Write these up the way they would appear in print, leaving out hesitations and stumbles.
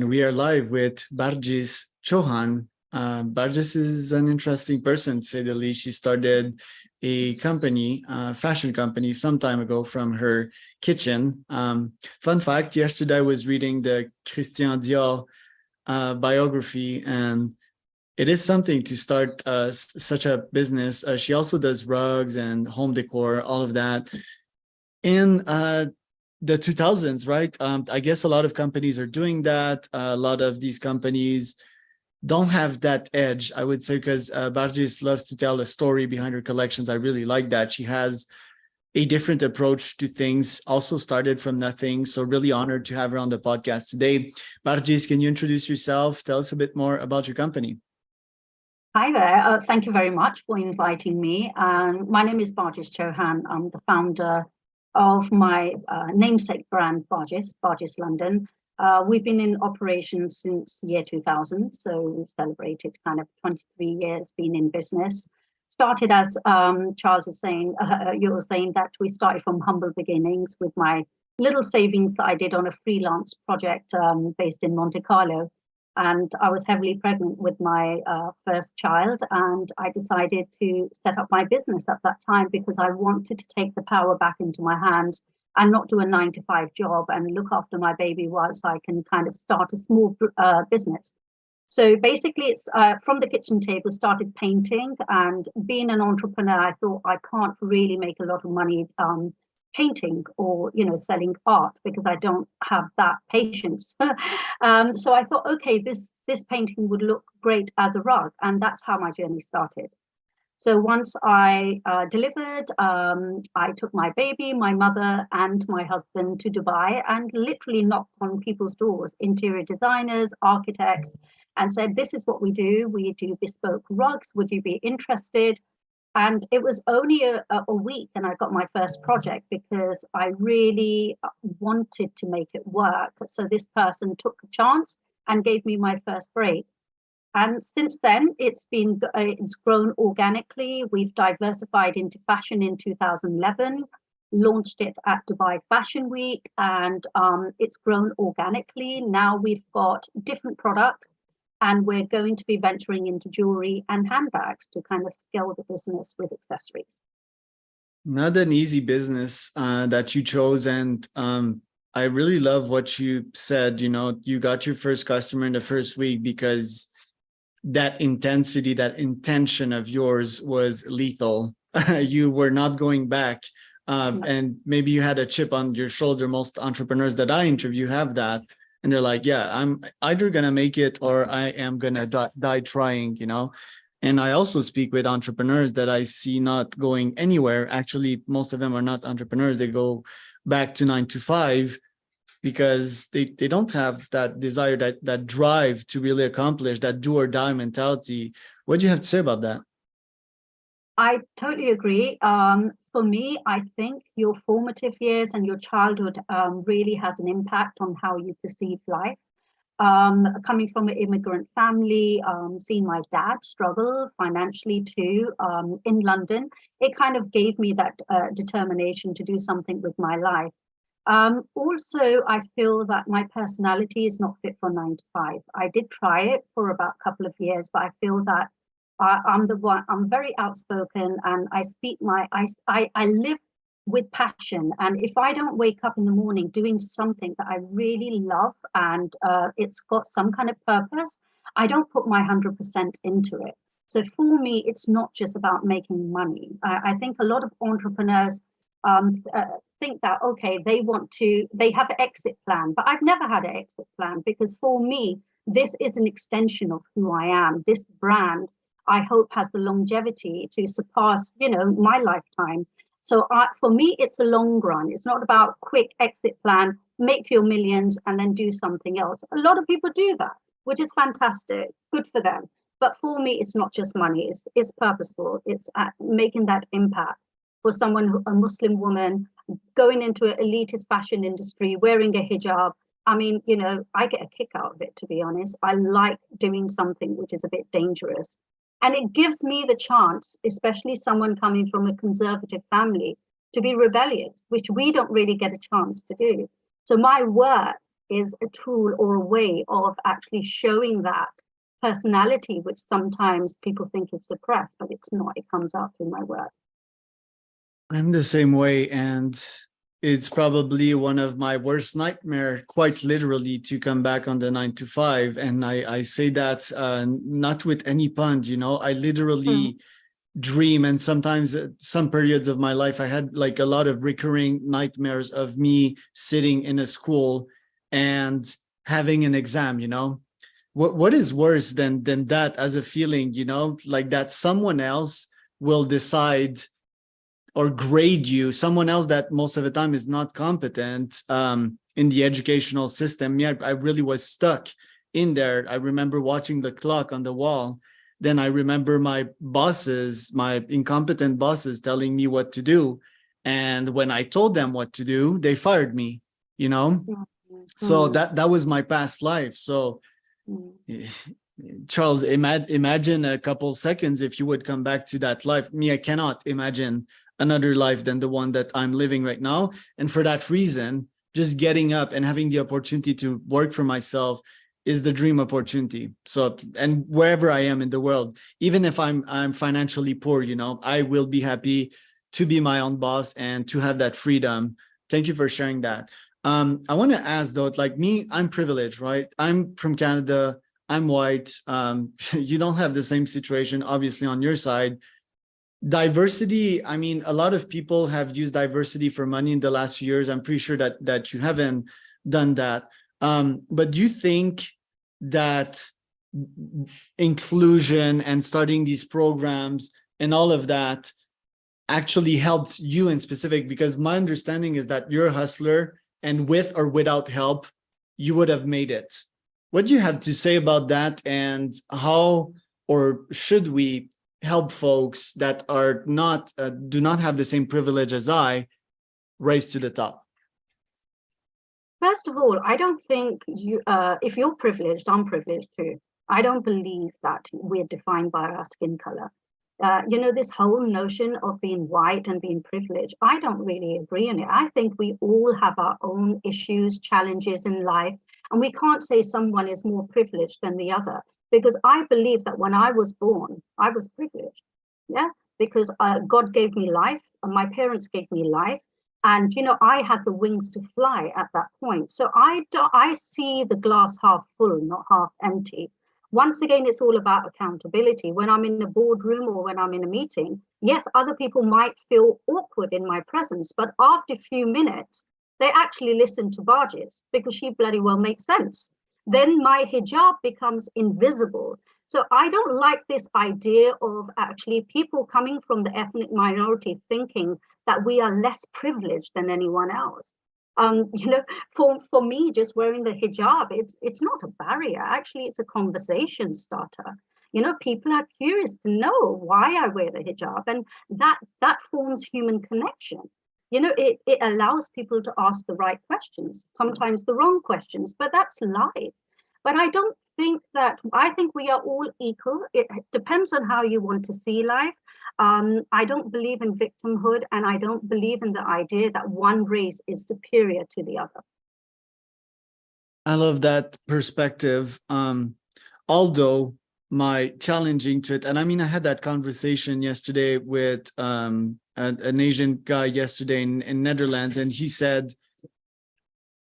And we are live with Barjis Chohan. Barjis is an interesting person, to say the least. She started a company, fashion company, some time ago from her kitchen. Fun fact, yesterday I was reading the Christian Dior biography, and it is something to start such a business. She also does rugs and home decor, all of that. In the 2000s, right? I guess a lot of companies are doing that. A lot of these companies don't have that edge, I would say, because Barjis loves to tell a story behind her collections. I really like that. She has a different approach to things, also started from nothing. So really honored to have her on the podcast today. Barjis, can you introduce yourself? Tell us a bit more about your company. Hi there. Thank you very much for inviting me. My name is Barjis Chohan. I'm the founder of my namesake brand, Barjis London. We've been in operation since year 2000, so we've celebrated kind of 23 years being in business. Started as Charles is saying, you were saying that we started from humble beginnings with my little savings that I did on a freelance project based in Monte Carlo. And I was heavily pregnant with my first child, and I decided to set up my business at that time because I wanted to take the power back into my hands and not do a 9-to-5 job and look after my baby whilst I can kind of start a small business. So basically, it's from the kitchen table, started painting, and being an entrepreneur, I thought I can't really make a lot of money painting or selling art because I don't have that patience. So I thought, okay, this painting would look great as a rug, and that's how my journey started. So once I delivered, I took my baby, my mother, and my husband to Dubai and literally knocked on people's doors, interior designers, architects, and said, this is what we do. We do bespoke rugs. Would you be interested? And it was only a week and I got my first project because I really wanted to make it work. So this person took a chance and gave me my first break. And since then, it's grown organically. We've diversified into fashion in 2011, launched it at Dubai Fashion Week, and it's grown organically. Now we've got different products, and we're going to be venturing into jewelry and handbags to kind of scale the business with accessories. Not an easy business that you chose. And I really love what you said. You got your first customer in the first week because that intensity, that intention of yours was lethal. You were not going back. And maybe you had a chip on your shoulder. Most entrepreneurs that I interview have that. And they're like, yeah, I'm either going to make it or I am going to die trying, And I also speak with entrepreneurs that I see not going anywhere. Actually, most of them are not entrepreneurs. They go back to 9-to-5 because they don't have that desire, that drive to really accomplish, that do or die mentality. What do you have to say about that? I totally agree. For me, I think your formative years and your childhood really has an impact on how you perceive life. Coming from an immigrant family, seeing my dad struggle financially too in London, it kind of gave me that determination to do something with my life. Also, I feel that my personality is not fit for 9-to-5. I did try it for about a couple of years, but I feel that I'm very outspoken and I speak I live with passion. And if I don't wake up in the morning doing something that I really love and it's got some kind of purpose, I don't put my 100% into it. So for me, it's not just about making money. I think a lot of entrepreneurs think that, okay, they have an exit plan, but I've never had an exit plan because for me, this is an extension of who I am. This brand, I hope, has the longevity to surpass, my lifetime. So for me, it's a long run. It's not about quick exit plan, make your millions and then do something else. A lot of people do that, which is fantastic. Good for them. But for me, it's not just money. It's purposeful. It's making that impact for someone, a Muslim woman, going into an elitist fashion industry, wearing a hijab. I mean, I get a kick out of it, to be honest. I like doing something which is a bit dangerous. And it gives me the chance, especially someone coming from a conservative family, to be rebellious, which we don't really get a chance to do. So my work is a tool or a way of actually showing that personality, which sometimes people think is suppressed, but it's not. It comes up in my work. I'm the same way, and it's probably one of my worst nightmare, quite literally, to come back on the 9 to 5. And I say that not with any pun, you know, I literally dream, and sometimes some periods of my life, I had like a lot of recurring nightmares of me sitting in a school and having an exam, you know. What is worse than that as a feeling, you know, like that someone else will decide or grade you, someone else that most of the time is not competent in the educational system. Yeah, I really was stuck in there. I remember watching the clock on the wall. Then I remember my bosses, my incompetent bosses, telling me what to do. And when I told them what to do, they fired me, you know? So that was my past life. So Charles, imagine a couple seconds if you would come back to that life. Me, I cannot imagine another life than the one that I'm living right now. And for that reason, just getting up and having the opportunity to work for myself is the dream opportunity. So, and wherever I am in the world, even if I'm financially poor, you know, I will be happy to be my own boss and to have that freedom. Thank you for sharing that. I want to ask though, like me, I'm privileged, right? I'm from Canada. I'm white. You don't have the same situation, obviously, on your side. Diversity, I mean, a lot of people have used diversity for money in the last few years. I'm pretty sure that you haven't done that. But do you think that inclusion and starting these programs and all of that actually helped you in specific? Because my understanding is that you're a hustler, and with or without help, you would have made it. What do you have to say about that, and how or should we help folks that are not do not have the same privilege as I rise to the top? First of all, I don't think you, if you're privileged, I'm privileged too. I don't believe that we're defined by our skin color. You know, this whole notion of being white and being privileged, I don't really agree on it. I think we all have our own issues, challenges in life, and we can't say someone is more privileged than the other, because I believe that when I was born, I was privileged. Yeah, because God gave me life, and my parents gave me life. And, you know, I had the wings to fly at that point. So I see the glass half full, not half empty. Once again, it's all about accountability. When I'm in a boardroom or when I'm in a meeting, yes, other people might feel awkward in my presence, but after a few minutes, they actually listen to Barjis because she bloody well makes sense. Then my hijab becomes invisible. So I don't like this idea of actually people coming from the ethnic minority thinking that we are less privileged than anyone else. You know, for me, just wearing the hijab, it's not a barrier. Actually, it's a conversation starter. You know, people are curious to know why I wear the hijab, and that forms human connection. You know, it allows people to ask the right questions, sometimes the wrong questions, but that's life. But I don't think that, I think we are all equal. It depends on how you want to see life. I don't believe in victimhood, and I don't believe in the idea that one race is superior to the other. I love that perspective. Although my challenging to it, and I mean, I had that conversation yesterday with an Asian guy yesterday in Netherlands, and he said,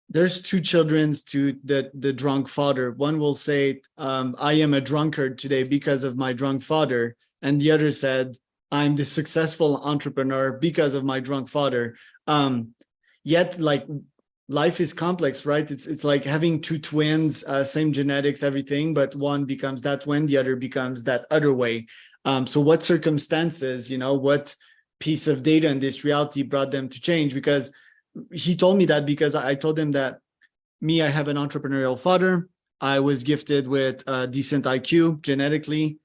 there's two children to the drunk father. One will say, I am a drunkard today because of my drunk father. And the other said, I'm the successful entrepreneur because of my drunk father. Yet, like, life is complex, right? It's like having two twins, same genetics, everything, but one becomes that twin, the other becomes that other way. So what circumstances, you know, what piece of data in this reality brought them to change? Because he told me that because I told him that me, I have an entrepreneurial father. I was gifted with a decent IQ genetically,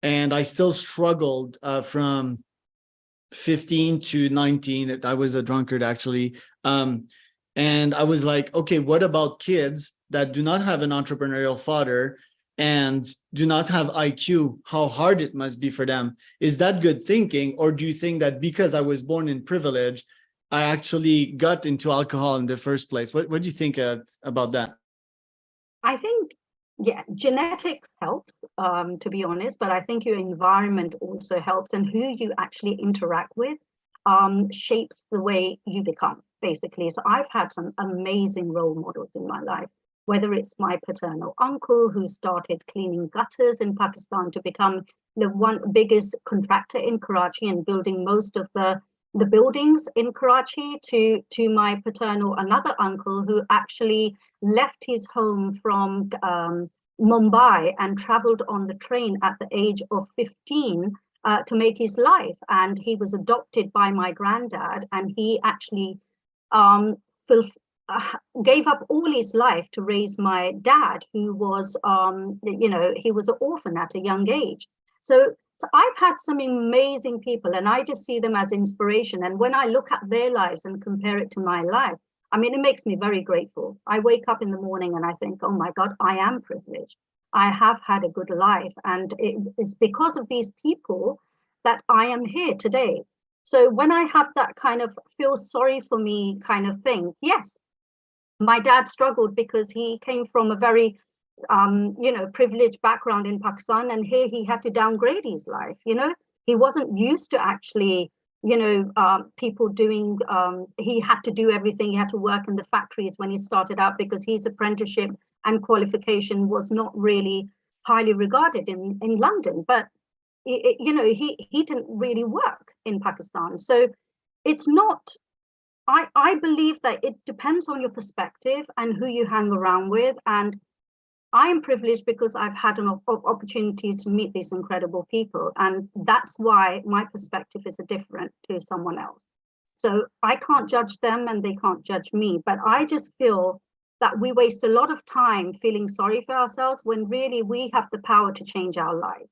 and I still struggled from 15 to 19. I was a drunkard, actually. And I was like, okay, what about kids that do not have an entrepreneurial father and do not have IQ? How hard it must be for them. Is that good thinking? Or do you think that because I was born in privilege, I actually got into alcohol in the first place. What do you think about that? I think, yeah, genetics helps, to be honest, but I think your environment also helps, and who you actually interact with shapes the way you become, basically. So I've had some amazing role models in my life, whether it's my paternal uncle who started cleaning gutters in Pakistan to become the one biggest contractor in Karachi and building most of the buildings in Karachi, to my paternal another uncle who actually left his home from Mumbai and traveled on the train at the age of 15 to make his life. And he was adopted by my granddad, and he actually um, gave up all his life to raise my dad, who was, he was an orphan at a young age. So I've had some amazing people, and I just see them as inspiration. And when I look at their lives and compare it to my life, I mean, it makes me very grateful. I wake up in the morning and I think, oh my God, I am privileged. I have had a good life. And it is because of these people that I am here today. So when I have that kind of feel sorry for me kind of thing, yes, my dad struggled because he came from a very privileged background in Pakistan, and here he had to downgrade his life. He wasn't used to actually, people doing. He had to do everything. He had to work in the factories when he started out because his apprenticeship and qualification was not really highly regarded in London. But he didn't really work in Pakistan, so it's not. I believe that it depends on your perspective and who you hang around with. And I am privileged because I've had an opportunity to meet these incredible people. And that's why my perspective is different to someone else. So I can't judge them and they can't judge me. But I just feel that we waste a lot of time feeling sorry for ourselves when really we have the power to change our life.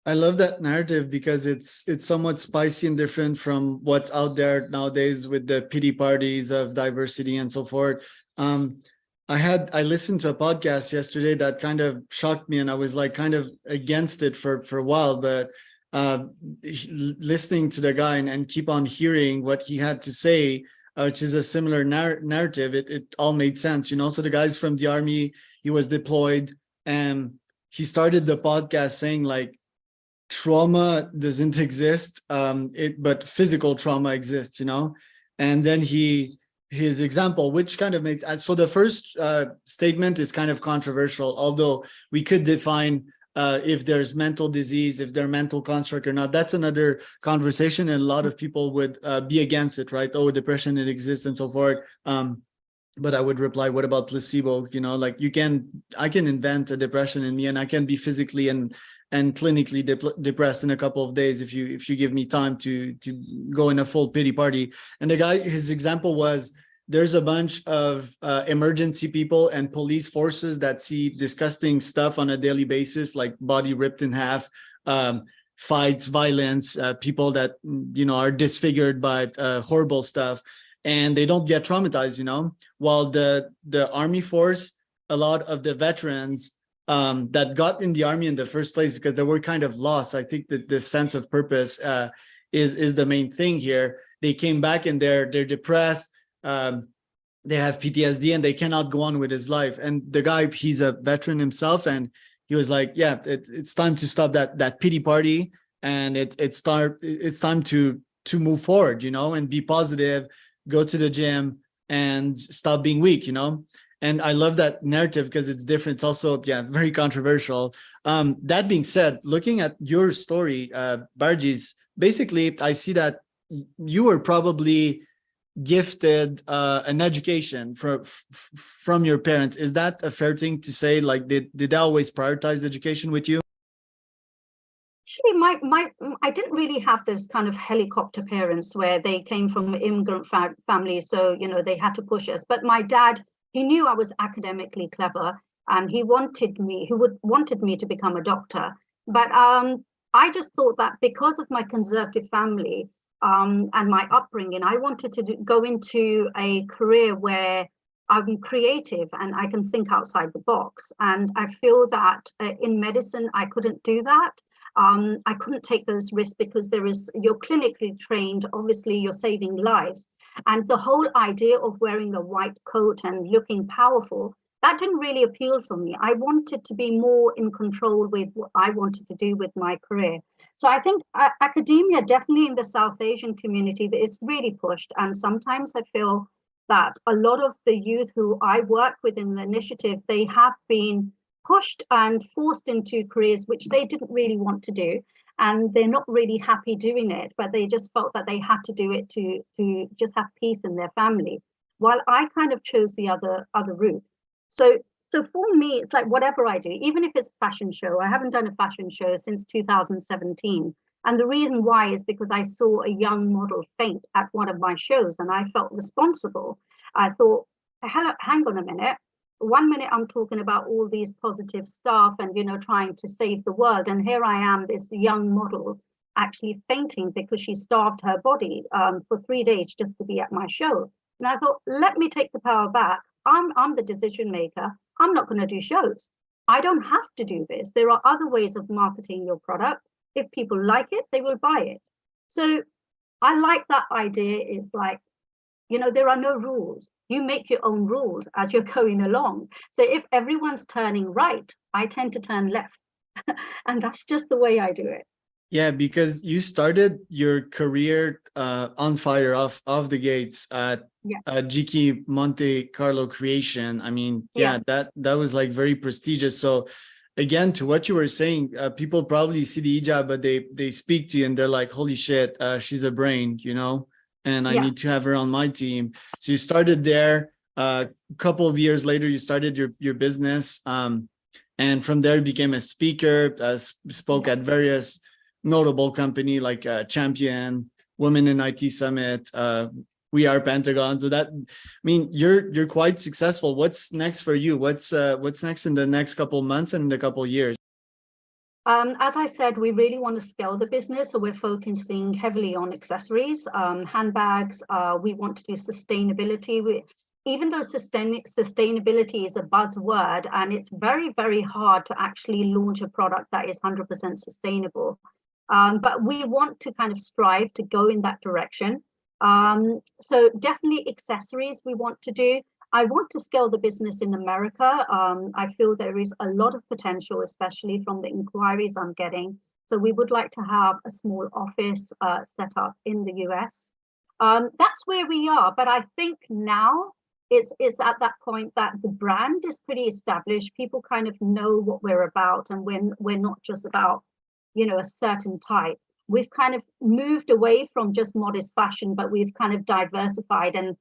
I love that narrative because it's somewhat spicy and different from what's out there nowadays with the pity parties of diversity and so forth. I listened to a podcast yesterday that kind of shocked me, and I was like kind of against it for a while, but listening to the guy and keep on hearing what he had to say, which is a similar narrative, it all made sense. So the guy's from the army, he was deployed, and he started the podcast saying like, trauma doesn't exist, but physical trauma exists, and then his example, which kind of makes, so the first statement is kind of controversial, although we could define if there's mental disease, if they're mental construct or not. That's another conversation, and a lot of people would be against it, right? Oh, depression, it exists and so forth. But I would reply, what about placebo? Like I can invent a depression in me, and I can be physically and clinically depressed in a couple of days if you give me time to go in a full pity party. And the guy, his example was, there's a bunch of emergency people and police forces that see disgusting stuff on a daily basis, like body ripped in half, fights, violence, people that are disfigured by horrible stuff, and they don't get traumatized, while the army force, a lot of the veterans that got in the army in the first place because they were kind of lost. I think that the sense of purpose is the main thing here. They came back and they're depressed, they have PTSD, and they cannot go on with his life. And the guy, he's a veteran himself, and he was like, yeah, it's time to stop that pity party, and it's time to move forward, and be positive, go to the gym and stop being weak, And I love that narrative because it's different. It's also, very controversial. That being said, looking at your story, Barjis, basically, I see that you were probably gifted an education from your parents. Is that a fair thing to say? Like, did they always prioritize education with you? Actually, I didn't really have those kind of helicopter parents where they came from immigrant families, so they had to push us. But my dad, he knew I was academically clever, and he wanted me to become a doctor. But I just thought that because of my conservative family and my upbringing, I wanted to go into a career where I'm creative and I can think outside the box. And I feel that in medicine, I couldn't do that. I couldn't take those risks because you're clinically trained, obviously you're saving lives. And the whole idea of wearing a white coat and looking powerful, that didn't really appeal for me. I wanted to be more in control with what I wanted to do with my career. So I think academia, definitely in the South Asian community, is really pushed. And sometimes I feel that a lot of the youth who I work with in the initiative, they have been pushed and forced into careers which they didn't really want to do. And they're not really happy doing it, but they just felt that they had to do it to just have peace in their family. While I kind of chose the other route. So for me, it's like whatever I do, even if it's fashion show, I haven't done a fashion show since 2017. And the reason why is because I saw a young model faint at one of my shows and I felt responsible. I thought, hang on a minute. 1 minute I'm talking about all these positive stuff and, trying to save the world. And here I am, this young model actually fainting because she starved her body for 3 days just to be at my show. And I thought, let me take the power back. I'm the decision maker. I'm not going to do shows. I don't have to do this. There are other ways of marketing your product. If people like it, they will buy it. So I like that idea. Is like, there are no rules. You make your own rules as you're going along. So if everyone's turning right, I tend to turn left. And that's just the way I do it. Yeah, because you started your career on fire off the gates at GK Monte Carlo Creation. I mean, that was like very prestigious. So again, to what you were saying, people probably see the hijab, but they speak to you and they're like, holy shit, she's a brain, and I need to have her on my team. So you started there. A couple of years later, you started your business. And from there, you became a speaker, spoke at various notable company like Champion, Women in IT Summit, We Are Pentagon. So that, I mean, you're quite successful. What's next for you? What's next in the next couple of months and in the couple of years? As I said, we really want to scale the business. So we're focusing heavily on accessories, handbags. We want to do sustainability. Even though sustainability is a buzzword and it's very, very hard to actually launch a product that is 100% sustainable. But we want to kind of strive to go in that direction. So definitely accessories we want to do. I want to scale the business in America. I feel there is a lot of potential, especially from the inquiries I'm getting. So we would like to have a small office set up in the US. That's where we are. But I think now it's at that point that the brand is pretty established. People kind of know what we're about, and we're not just about a certain type. We've kind of moved away from just modest fashion, but we've kind of diversified and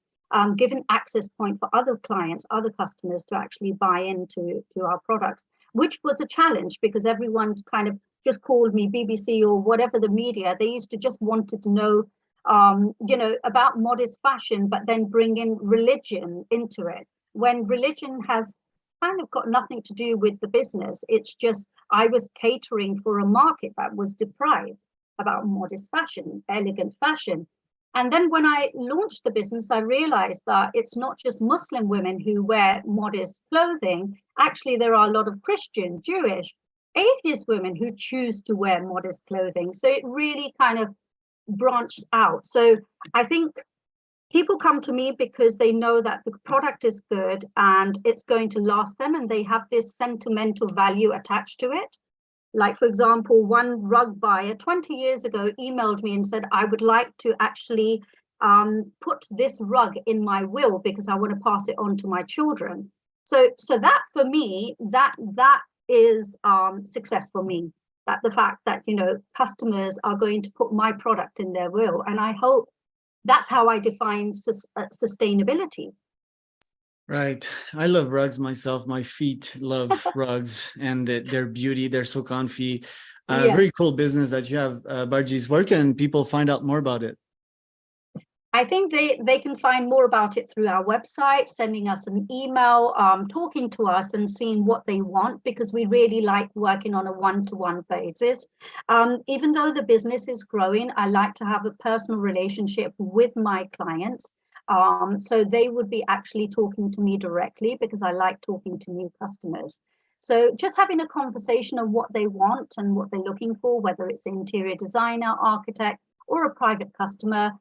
given access point for other clients, other customers to actually buy into our products, which was a challenge because everyone kind of just called me BBC or whatever the media. They used to just wanted to know, about modest fashion, but then bring in religion into it. When religion has kind of got nothing to do with the business. It's just I was catering for a market that was deprived about modest fashion, elegant fashion. And then when I launched the business, I realized that it's not just Muslim women who wear modest clothing. Actually, there are a lot of Christian, Jewish, atheist women who choose to wear modest clothing. So it really kind of branched out. So I think people come to me because they know that the product is good and it's going to last them, and they have this sentimental value attached to it. Like, for example, one rug buyer 20 years ago emailed me and said, I would like to actually put this rug in my will because I want to pass it on to my children. So that for me, that is success for me. That the fact that, customers are going to put my product in their will. And I hope that's how I define sustainability. Right. I love rugs myself. My feet love rugs and their beauty. They're so comfy. Very cool business that you have, Barjis. Where can people find out more about it? I think they can find more about it through our website, sending us an email, talking to us and seeing what they want, because we really like working on a one-to-one basis. Even though the business is growing, I like to have a personal relationship with my clients. So they would be actually talking to me directly because I like talking to new customers. So just having a conversation of what they want and what they're looking for, whether it's an interior designer, architect, or a private customer,